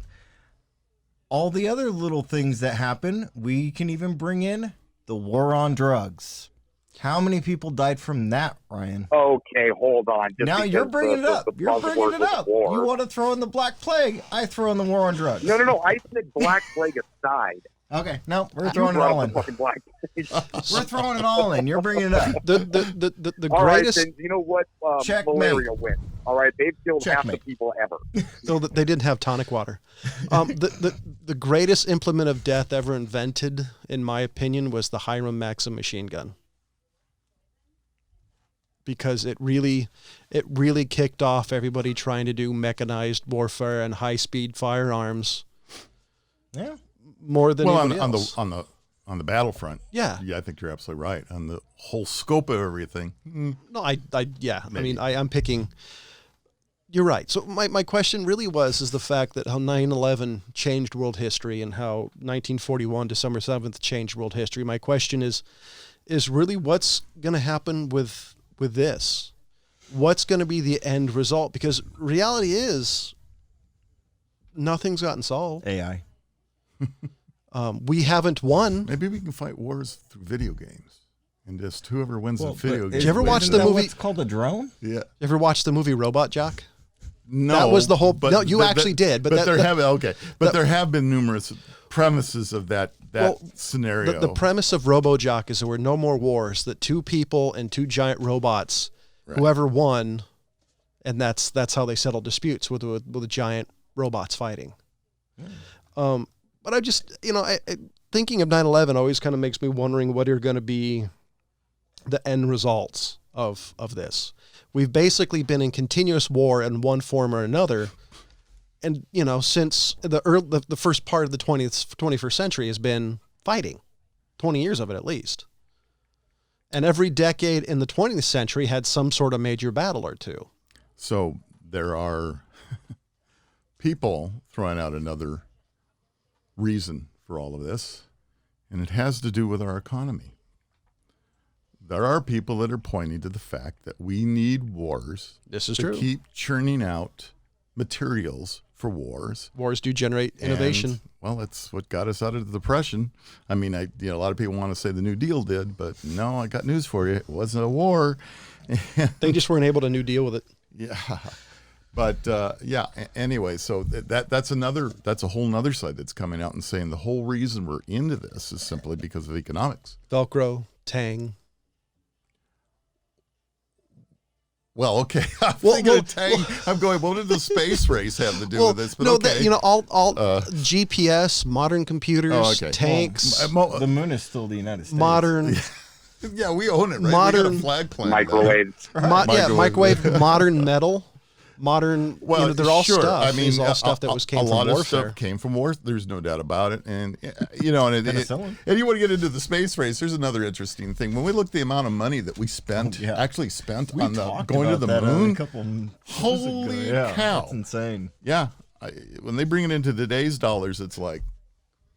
all the other little things that happen. We can even bring in the war on drugs. How many people died from that, Ryan? Okay, hold on. Just Now because you're bringing it the up. You're bringing buzzword it was up. war. You want to throw in the Black Plague. I throw in the war on drugs. No. I said Black Plague aside. Okay, no, we're You throwing it brought all up in. the fucking Black Plague. We're throwing it all in. You're bringing it up. the All right, greatest. then you know what? Checkmate. Malaria wins. All right, they've killed half Checkmate. the people ever. So that they didn't have tonic water. The greatest implement of death ever invented, in my opinion, was the Hiram Maxim machine gun. Because it really kicked off everybody trying to do mechanized warfare and high speed firearms Yeah. more than Well, anybody on else. the battlefront. Yeah. I think you're absolutely right. On the whole scope of everything. No, yeah. I Maybe. mean, I'm picking. You're right. So my question really is the fact that how 9/11 changed world history and how 1941 December 7th changed world history. My question is really what's going to happen with this? What's going to be the end result? Because reality is nothing's gotten solved. AI. We haven't won. Maybe we can fight wars through video games. And just whoever wins the Well, video but game. Did you ever watch isn't the that movie- What's called a drone? Yeah. You ever watched the movie Robot Jock? No. That was the whole- no, you actually did, but there that- have been numerous premises of that Well, scenario. The premise of RoboJock is there were no more wars, that two people and two giant robots, Right. whoever won, and that's how they settle disputes with the giant robots fighting. But I just, thinking of 9/11 always kind of makes me wondering what are going to be the end results of this. We've basically been in continuous war in one form or another. And, you know, since the first part of the 21st century has been fighting, 20 years of it at least. And every decade in the 20th century had some sort of major battle or two. So there are people throwing out another reason for all of this, and it has to do with our economy. There are people that are pointing to the fact that we need wars This is to true. keep churning out materials for wars. Wars do generate innovation. And, well, that's what got us out of the Depression. I mean, a lot of people want to say the New Deal did, but no, I got news for you. It wasn't a war. They just weren't able to New Deal with it. Yeah. But anyway, so that's a whole nother side that's coming out and saying the whole reason we're into this is simply because of economics. Velcro, Tang. Well, okay. I'm going, what did the space race have to do with this? But no, okay. all GPS, modern computers, tanks, The moon is still the United States. modern, yeah, we own it, right? modern- we got a flag plant. Microwaves. microwave, modern metal, modern. Well, they're all sure. stuff. I mean, It's all stuff that came from a lot warfare. of stuff came from war. There's no doubt about it. And and you want to get into the space race. There's another interesting thing. When we look at the amount of money that we spent, actually spent We on talked going to about the that moon. a couple years Holy ago. cow! That's insane. Yeah, when they bring it into today's dollars, it's like,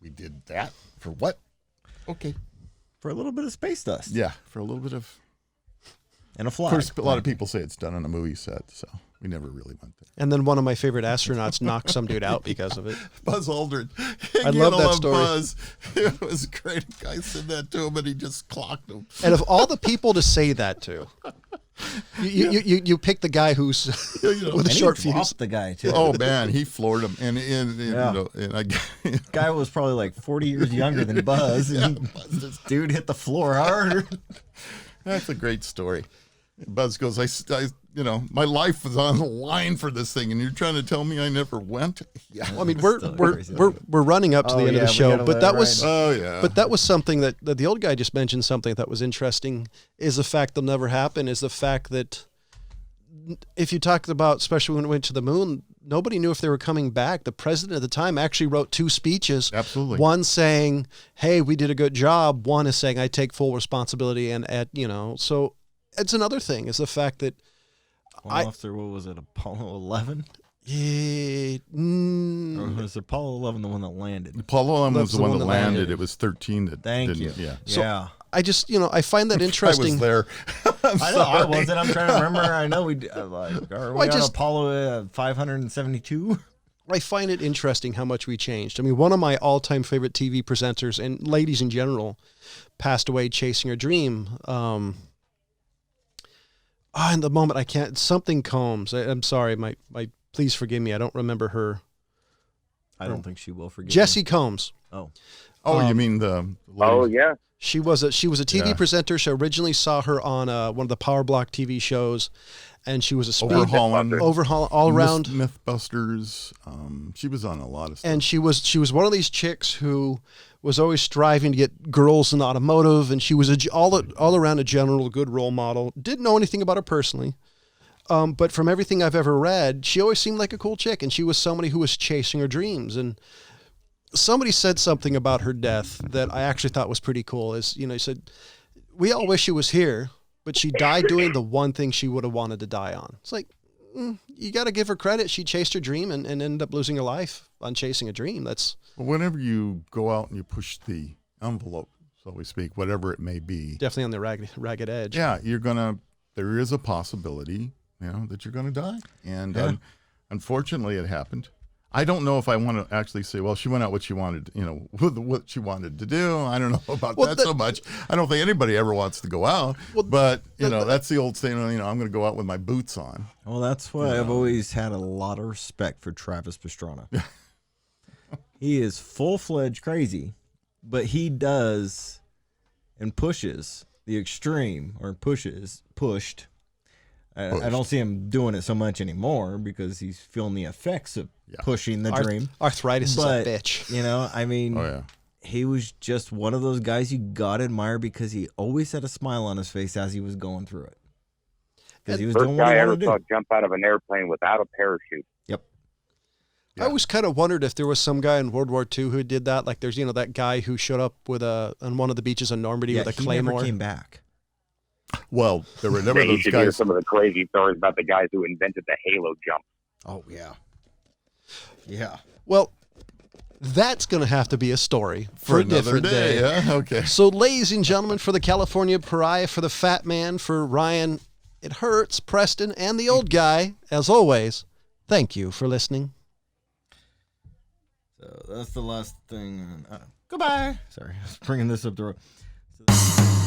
we did that for what? Okay, For a little bit of space dust yeah, for a little bit of. and a Of flag. course, a lot of people say it's done on a movie set, so we never really went there. And then one of my favorite astronauts knocked some dude out because of it. Buzz Aldrin. I love that story. Buzz. It was great. A guy said that to him, and he just clocked him. And of all the people to say that to, you pick the guy who's with a And he short dropped fuse. the guy too. Oh man, he floored him, and Guy was probably like 40 years younger than Buzz, and this dude hit the floor hard. That's a great story. Buzz goes, my life was on the line for this thing, and you're trying to tell me I never went? Yeah. Well, I mean, Still crazy. we're running up to the end of the show, but that was Oh yeah. but that was something that the old guy just mentioned. Something that was interesting is the fact that'll never happen. Is the fact that if you talked about, especially when we went to the moon, nobody knew if they were coming back. The president at the time actually wrote 2 speeches. Absolutely. One saying, "Hey, we did a good job." One is saying, "I take full responsibility," and so it's another thing is the fact that After what was it, Apollo 11? Or was Apollo 11 the one that landed? Apollo 11 was That's the one that landed. It was 13 that Thank didn't. you. Yeah. Yeah. I just, I find that interesting. I was there. I know I wasn't. I'm trying to remember. I know we are we on just- Apollo 572? I find it interesting how much we changed. I mean, one of my all-time favorite TV presenters and ladies in general passed away chasing her dream. In the moment I can't. Something Combs. I'm sorry. My please forgive me. I don't remember her. I don't think she will forget. Jessie Combs. Oh. Oh, you mean the lady? Oh yeah. She was a TV Yeah. presenter. So I originally saw her on one of the Power Block TV shows, and she was a speed Overhaul all around. Mythbusters. She was on a lot of stuff. And she was one of these chicks who was always striving to get girls in automotive, and she was all around a general good role model. Didn't know anything about her personally, but from everything I've ever read, she always seemed like a cool chick, and she was somebody who was chasing her dreams. And somebody said something about her death that I actually thought was pretty cool. He said, "We all wish she was here, but she died doing the one thing she would have wanted to die on." It's like, you got to give her credit. She chased her dream and ended up losing her life on chasing a dream. That's whenever you go out and you push the envelope, so we speak, whatever it may be, definitely on the ragged edge. yeah, there is a possibility, that you're gonna die, and unfortunately, it happened. I don't know if I want to actually say, well, she went out what she wanted, what she wanted to do. I don't know about that so much. I don't think anybody ever wants to go out, but that's the old saying. I'm going to go out with my boots on. Well, that's why I've always had a lot of respect for Travis Pastrana. He is full-fledged crazy, but he does and pushes the extreme, or pushed. I don't see him doing it so much anymore because he's feeling the effects of pushing the dream. Arthritis is a bitch. I mean, Oh yeah. he was just one of those guys you gotta admire because he always had a smile on his face as he was going through it. Because he was First doing what guy he I ever wanted to saw do. jump out of an airplane without a parachute. Yep. I always kind of wondered if there was some guy in World War II who did that. Like there's, that guy who showed up with on one of the beaches in Normandy with a he claymore. never came back. Well, there were never Yeah, you those should hear guys. some of the crazy stories about the guys who invented the halo jump. Oh, yeah. Yeah. Well, that's going to have to be a story for a another different day. Yeah, okay. So, ladies and gentlemen, for the California Pariah, for the Fat Man, for Ryan, it hurts, Preston, and the old guy, as always, thank you for listening. So that's the last thing. Goodbye. Sorry, I was bringing this up the road.